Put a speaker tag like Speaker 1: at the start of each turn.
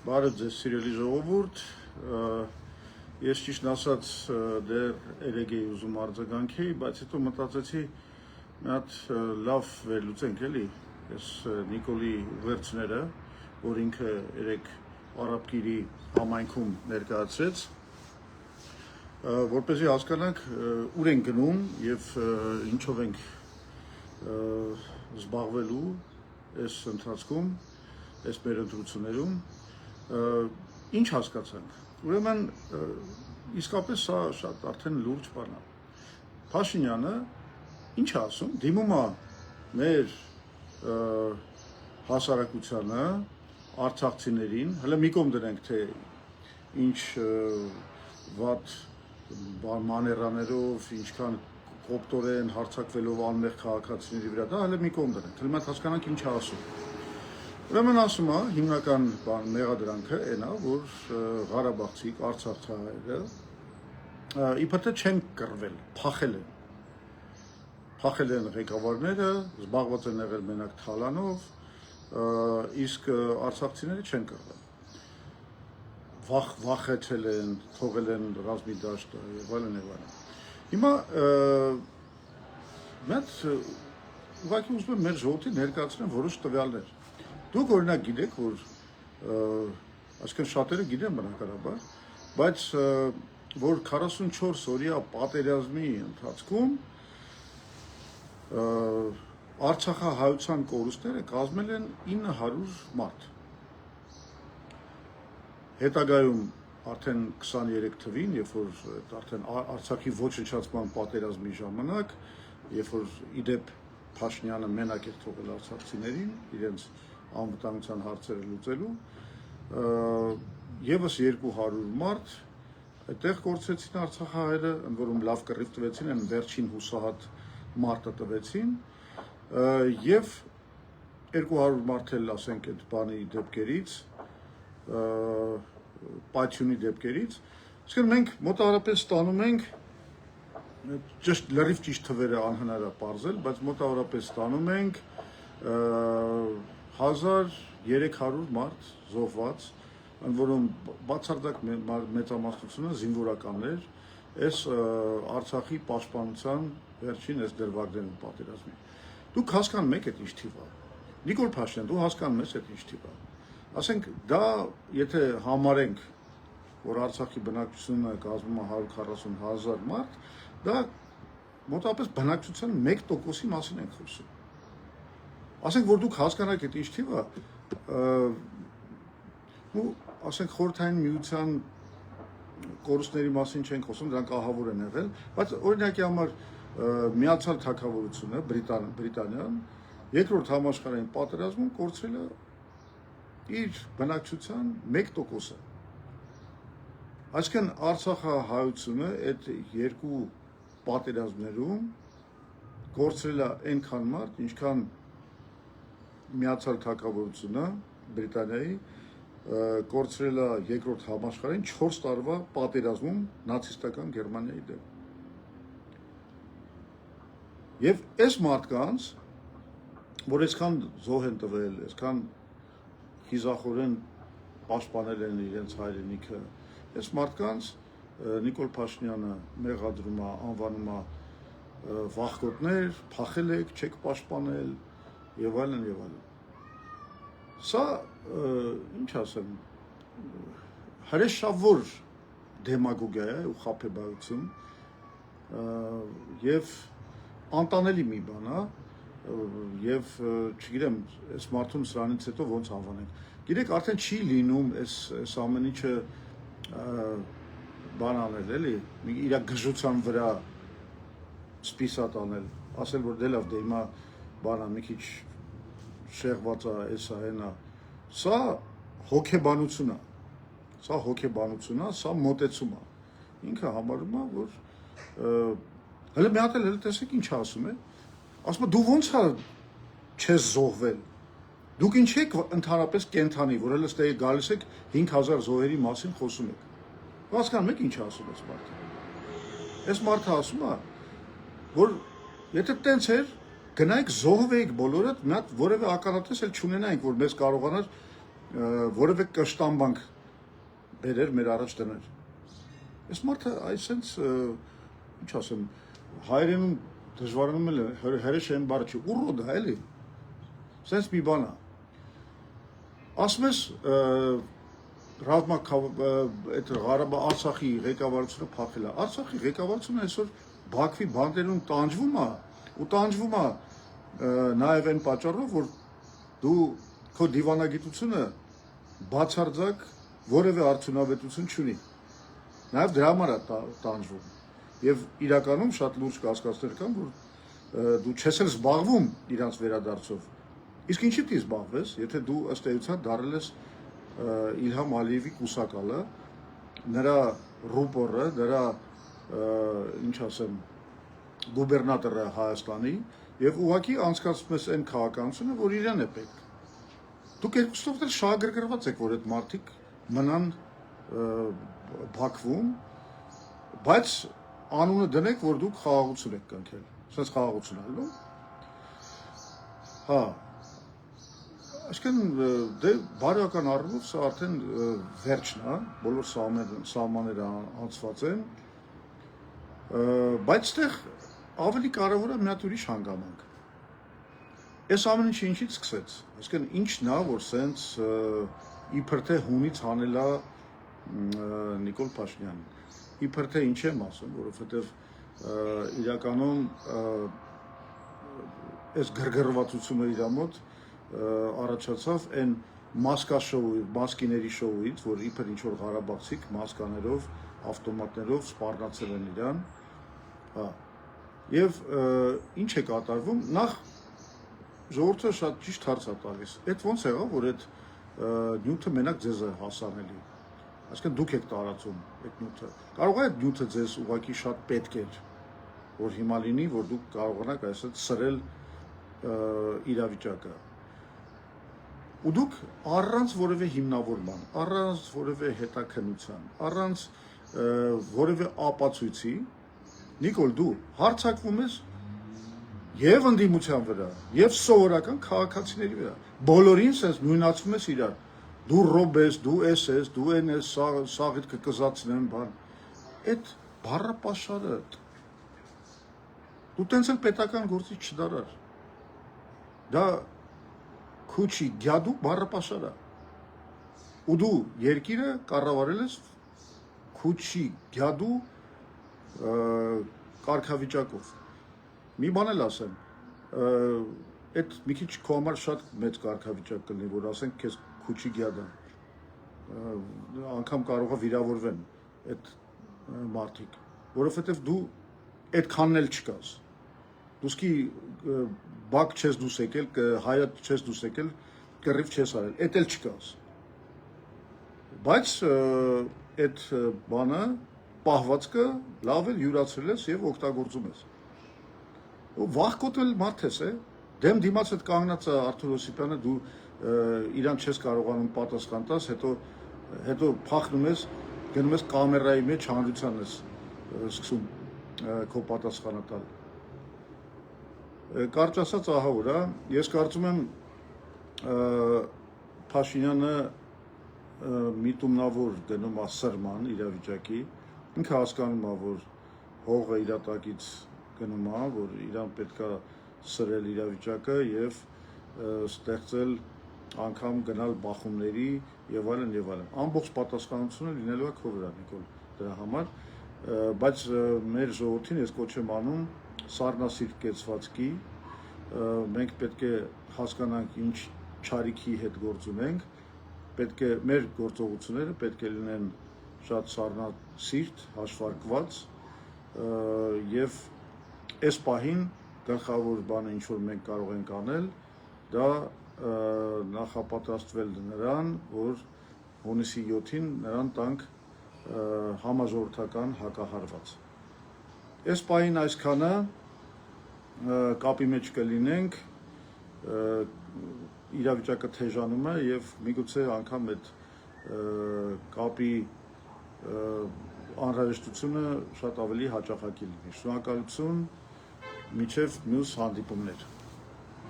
Speaker 1: Բարև ձեզ սիրելի ժողովուրդ, ես ճիշտ ասած դեռ երեկ էի ուզում արձագանքեի, բայց հետո մտածեցի մի հատ լավ վերլուծենք էլի, ես Նիկոլի ուղերձները, որ ինքը երեկ Արաբկիրի համայնքում ներկայացրեց, որպեսզի հասկանանք ուր ենք գնում եւ ինչով ենք զբաղվելու այս ընթացքում, այս մեր ընտրություններում ինչ հասկացանք։ Ուրեմն իսկապես սա շատ արդեն լուրջ բան է։ Փաշինյանը ինչ է ասում, դիմում է մեր հասարակությանը, արցախցիներին, հələ մի կողմ դնենք, թե ինչ վատ մաներաներով, ինչքան կոպտորեն հարձակվելով անմեղ քաղաքացիների վրա, դա հələ մի կողմ դնենք, հələ մենք հասկանանք ինչ է ասում։ Ուրեմն ասում է, հիմնական մեղադրանքը այն է, որ Ղարաբաղցիք, արցախցիները իբր թե չեն կռվել, փախել են ղեկավարները, զբաղված են եղել մենակ թալանով, իսկ արցախցիները չեն կռվել։ Վախեցել են, թողել են ռազմի դաշտը եւ այլն եւ այլն։ Հիմա մենք ուղղակի ուզում եմ մեր ժողովրդին ներկայացնեմ որոշ տվյալներ։ Դուք օրինակ գիտեք, որ այսինքն շատերը գիտեն բնականաբար, բայց որ 44 օրյա պատերազմի ընթացքում արցախահայության կորուստները կազմել են 900 մարդ։ Հետագայում արդեն 23 թվին, երբ որ արդեն Արցախի ոչնչացման պատերազմի ժամանակ, երբ որ իդեպ Փաշինյանը մենակ էր թողել արցախցիներին, իրենց անվտանգության հարցերը լուծելու, եւս 200 մարդ այդտեղ կորցրեցին արցախահայերը, ընդ որում լավ կռիվ տվեցին, այն վերջին հուսահատ մարտը տվեցին, եւ 200 մարդ էլ ասենք այդ բանի դեպքերից, պայթյունի դեպքերից, այսինքն մենք մոտավորապես ստանում ենք լրիվ ճիշտ թվերը անհնար է պարզել, բայց մոտավորապես ստանում ենք 1300 մարդ զոհված, ընդ որում բացարձակ մեծամասնությունը զինվորականներ, այս Արցախի պաշտպանության վերջին այս դրվագներում պատերազմի։ Դուք հասկանում եք այդ ինչ թիվ է։ Նիկոլ Փաշինյան, դու հասկանում ես այդ ինչ թիվ է։ Ասենք դա եթե համարենք, որ Արցախի բնակչությունը կազմում է 140,000 մարդ, դա մոտավորապես բնակչության 1%-ի մասին ենք խոսում։ Ասենք որ դուք հասկանաք այդ ինչ թիվ է, ասենք խորհրդային միության կորուստների մասին չենք խոսում, դրանք ահավոր են եղել, բայց օրինակի համար Միացյալ Թագավորությունը, Բրիտանիան, երկրորդ համաշխարհային պատերազմում կորցրել է իր բնակչության 1%-ը։ Այսինքն արցախահայությունը այդ երկու պատերազմներում կորցրել է այնքան մարդ, ինչքան Միացյալ Թագավորությունը Բրիտանիայի կորցրել է երկրորդ համաշխարհային 4 տարվա պատերազմում նացիստական Գերմանիայի դեմ։ Եվ այս մարդկանց, որ այսքան զոհ են տվել, այսքան խիզախորեն պաշտպանել են իրենց հայրենիքը, այս մարդկանց Նիկոլ Փաշինյանը մեղադրում է, անվանում է վախկոտներ, փախել եք, չեք պաշտպանել եւ այլն եւ այլն։ Սա ինչ ասեմ, հրեշավոր դեմագոգիա է ու խաբեբայություն եւ անտանելի մի բան է եւ չգիտեմ, այս մարդուն սրանից հետո ոնց անվանենք։ Գիտեք, արդեն չի լինում այս ամեն ինչը բան անել, էլի, իր գժության վրա սպիսատ անել, ասել որ դե լավ, դե հիմա բանա մի քիչ շեղված է, էսա հենա։ Սա հոգեբանություն է։ Սա հոգեբանություն է, սա մոտեցում է։ Ինքը համարում է, որ հələ մի հատ էլ տեսեք ինչ ասում է։ Ասում է դու ոնց է չես զոհվել։ Դուք ինչ եք ընդհանրապես կենթանի, որ հələ ստե գալիս եք 5000 զոհերի մասին խոսում եք։ Հասկանում եք ինչ ասում այս մարդը։ Այս մարդը ասում է, որ եթե տենց էր, գնայք զոհվեիք բոլորը, մի հատ որևէ ականատես էլ չունենայինք, որ մեզ կարողանար որևէ կշտամբանք բերեր մեր առաջ դներ։ Այս մարդը այսենց ինչ ասեմ, հայերենում դժվարանում էլ հրեշ են բառը չի, ուռոդ է էլի։ Սենց մի բան է։ Ասում ես այդ Ղարաբաղ Արցախի ղեկավարությունը փախել է։ Արցախի ղեկավարությունը այսօր Բաքվի բանտերում տանջվում է ու տանջվում է նաև այն պատճառով, որ դու քո դիվանագիտությունը բացարձակ որևէ արդյունավետություն չունի։ Նաև դրա համար է տանջվում։ Եվ իրականում շատ լուրջ կասկածներ կան, որ դու չես էլ զբաղվում իրանց վերադարձով։ Իսկ ինչի՞ պիտի զբաղվես, եթե դու ըստ էության դառել ես Իլհամ Ալիևի կուսակալը, նրա ռուպորը, նրա ինչ ասեմ, գուբերնատորը Հայաստանի եւ ուղղակի անցկացնում ես այն քաղաքականությունը, որ իրեն է պետք։ Դուք երկուսով էլ շահագրգռված եք, որ այդ մարդիկ մնան Բաքվում, բայց անունը դնեք, որ դուք խաղաղություն եք կնքել։ Սենց խաղաղություն է, լո՞։ Հա։ Այսինքն դե բարոյական առումով սա արդեն վերջն է, բոլոր սահմանները անցված են, բայց այդտեղ ավելի կարևոր է մի հատ ուրիշ հանգամանք։ Այս ամեն ինչը ինչից սկսեց։ Այսինքն ինչն է, որ սենց իբր թե հունից հանելա Նիկոլ Փաշինյանն։ Իբր թե ինչ եմ ասում, որովհետև իրականում այս գրգռվածությունը իր մոտ առաջացավ այն մասկիների շոուից, որ իբր ինչ-որ Ղարաբաղցիք մասկաներով, ավտոմատներով սպառնացել են իրան, հա, և ինչ է կատարվում, նախ ժողովուրդը շատ ճիշտ հարց է տալիս, այդ ոնց եղավ, որ այդ նյութը մենակ ձեզ է հասանելի, այսինքն դուք եք տարածում այդ նյութը, կարող է այդ նյութը ձեզ ուղղակի շատ պետք էր, որ հիմա լինի, որ դուք կարողանաք այսպես սրել իրավիճակը։ Ու դուք առանց որևէ հիմնավորման, առանց որևէ հետաքննության, առանց որևէ ապացույցի, Նիկոլ, դու հարձակվում ես եւ ընդդիմության վրա, եւ սովորական քաղաքացիների վրա։ Բոլորին sense նույնացում ես իրար։ Դու ռոբ ես, դու էս ես, դու են ես, սաղիդ կկզացնեմ բան։ Այդ բառապաշարը դու տենց էլ պետական գործից չդարար։ Դա քուչի գյադու բառապաշար է։ Ու դու երկիրը կառավարել ես քուչի գյադու կարգավիճակով։ Մի բան էլ ասեմ, այդ մի քիչ քո համար շատ մեծ կարգավիճակ կլինի, որ ասենք քեզ քուչի գյադա, անգամ կարող է վիրավորվեն այդ մարդիկ, որովհետև դու այդքանն էլ չկաս։ Դուսկի բակ չես դուս եկել, հայատ չես դուս եկել, կռիվ չես արել, այդ էլ չկաս։ Բայց այդ բանը պահվածքը լավ էլ յուրացրել ես եւ օգտագործում ես։ Ու վախկոտ էլ մարդ ես, դեմ դիմաց այդ կանգնած Արթուր Օսիպյանը դու իրան չես կարողանում պատասխան տաս, հետո փախնում ես, գնում ես կամերայի մեջ հանրության ես սկսում քո պատասխանը տալ։ Կարճ ասած ահա որ է, ես կարծում եմ Փաշինյանը միտումնավոր գնում է սրման իրավիճակի, ինքը հասկանում է, որ հողը իր տակից գնում է, որ իրան պետք է սրել իրավիճակը եւ ստեղծել անգամ գնալ բախումների եւ այլն եւ այլն։ Ամբողջ պատասխանատվությունը լինելու է քո վրա, Նիկոլ, դրա համար, բայց մեր ժողովրդին ես կոչ եմ անում սառնասիրտ կեցվածքի, մենք պետք է հասկանանք ինչ չարիքի հետ գործ ունենք, պետք է մեր գործողությունները պետք է լինեն շատ սառնասիրտ, հաշվարկված եւ այս պահին գլխավոր բանը ինչ որ մենք կարող ենք անել, դա նախապատրաստվել նրան, որ հունիսի 7-ին նրան տանք համաժողովրդական հակահարված։ Այս պահին այսքանը կապի մեջ կլինենք, իրավիճակը թեժանում է եւ միգուցե անգամ այդ կապի անհրաժեշտությունը շատ ավելի հաճախակի լինի։ Շնորհակալություն, մինչև մյուս հանդիպումներ։